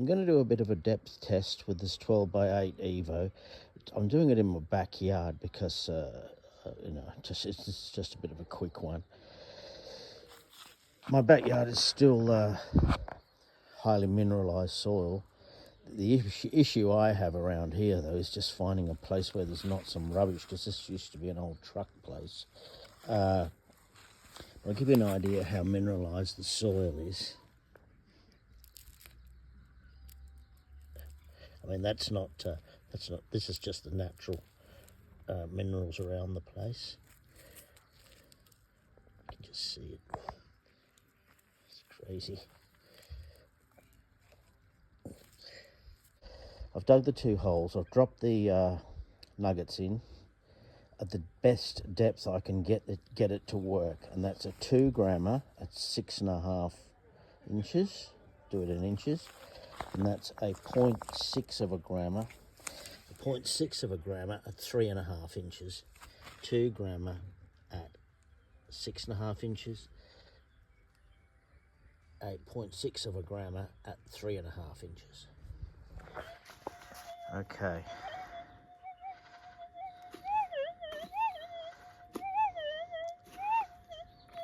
I'm going to do a bit of a depth test with this 12x8 Evo. I'm doing it in my backyard because, it's just a bit of a quick one. My backyard is still highly mineralised soil. The issue I have around here, though, is just finding a place where there's not some rubbish, because this used to be an old truck place. I'll give you an idea how mineralised the soil is. I mean, this is just the natural minerals around the place. You can just see it. It's crazy. I've dug the 2 holes. I've dropped the nuggets in at the best depth I can get it to work, and that's a 2 grammer at 6.5 inches. Do it in inches, and that's a 0.6 of a grammer. A 0.6 of a grammer at 3.5 inches. 2 grammer at 6.5 inches. A 0.6 of a grammer at 3.5 inches. Okay.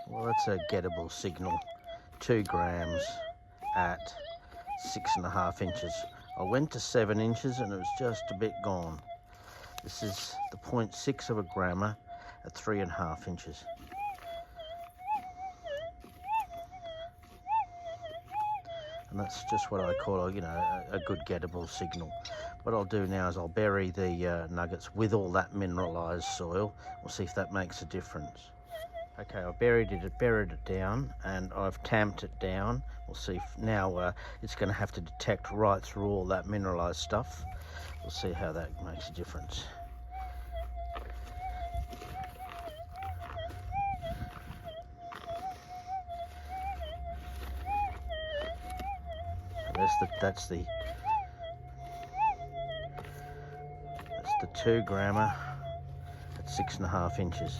Well, that's a gettable signal. 2 grams at 6.5 inches. I went to 7 inches and it was just a bit gone. This is the 0.6 of a grammer at 3.5 inches. And that's just what I call, a good gettable signal. What I'll do now is I'll bury the nuggets with all that mineralised soil. We'll see if that makes a difference. Okay, I buried it down, and I've tamped it down. We'll see if now it's going to have to detect right through all that mineralised stuff. We'll see how that makes a difference. That's the 2 grammer at 6.5 inches.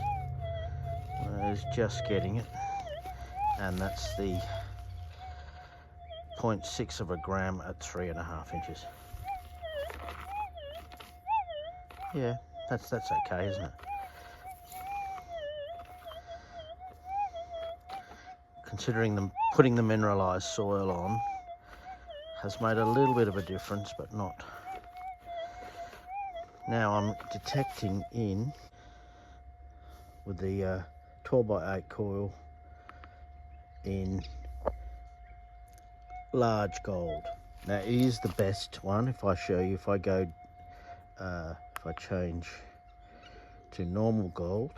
It's just getting it, and that's the 0.6 of a gram at 3.5 inches. Yeah, that's okay, isn't it? Considering putting the mineralised soil on has made a little bit of a difference, but not. Now I'm detecting in with the 12x8 coil in large gold. Now it is the best one. If I show you, if I change to normal gold,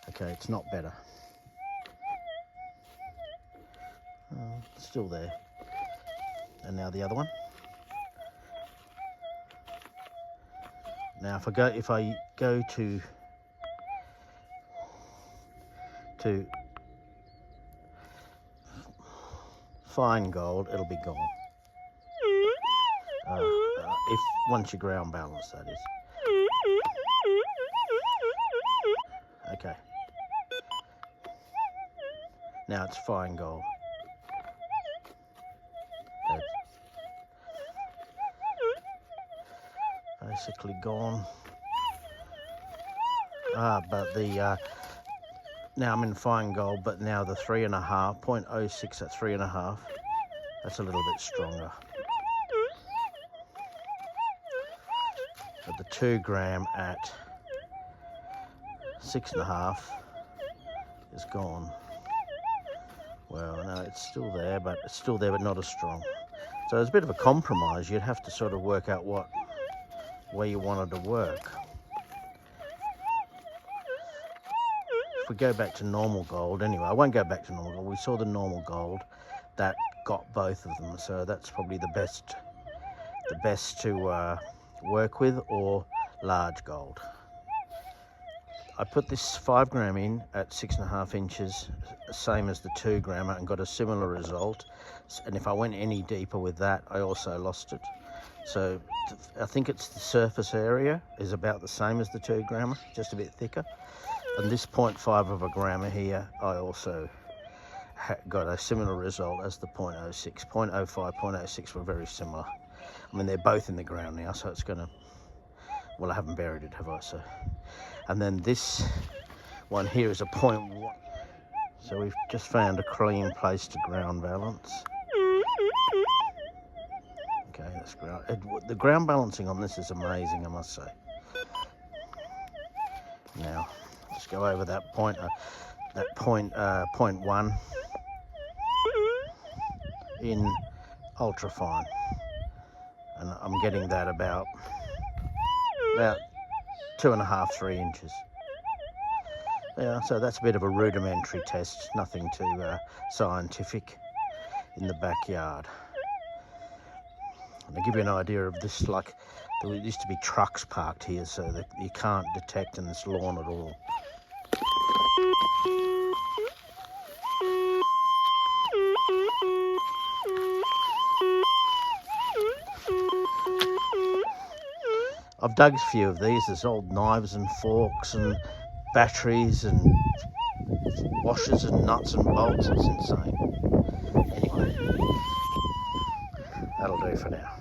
okay, it's not better. Still there. And now the other one. Now if I go to fine gold, it'll be gone. If once you ground balance, that is. Okay. Now it's fine gold. That's basically gone. But the now I'm in fine gold, but now the 3.5, 0.06 at 3.5, that's a little bit stronger. But the 2 gram at 6.5 is gone. Well, no, it's still there, but not as strong. So it's a bit of a compromise. You'd have to sort of work out where you wanted to work. If we go back to normal gold, anyway, I won't go back to normal gold. We saw the normal gold that got both of them, so that's probably the best to work with, or large gold. I put this 5 gram in at 6.5 inches, same as the 2 grammer, and got a similar result. And if I went any deeper with that, I also lost it. So I think it's the surface area is about the same as the 2 grammer, just a bit thicker. And this 0.5 of a grammar here, I also got a similar result as the 0.06. 0.05, 0.06 were very similar. I mean, they're both in the ground now, so it's going to... Well, I haven't buried it, have I? So, and then this one here is a 0.1. So we've just found a clean place to ground balance. Okay, that's ground. The ground balancing on this is amazing, I must say. Now, just go over that point, that 0.1 in ultra fine, and I'm getting that about 2.5, 3 inches. Yeah, so that's a bit of a rudimentary test, nothing too scientific in the backyard. And to give you an idea of this, like, there used to be trucks parked here, so that you can't detect in this lawn at all. I've dug a few of these. There's old knives and forks and batteries and washers and nuts and bolts. It's insane. Anyway, that'll do for now.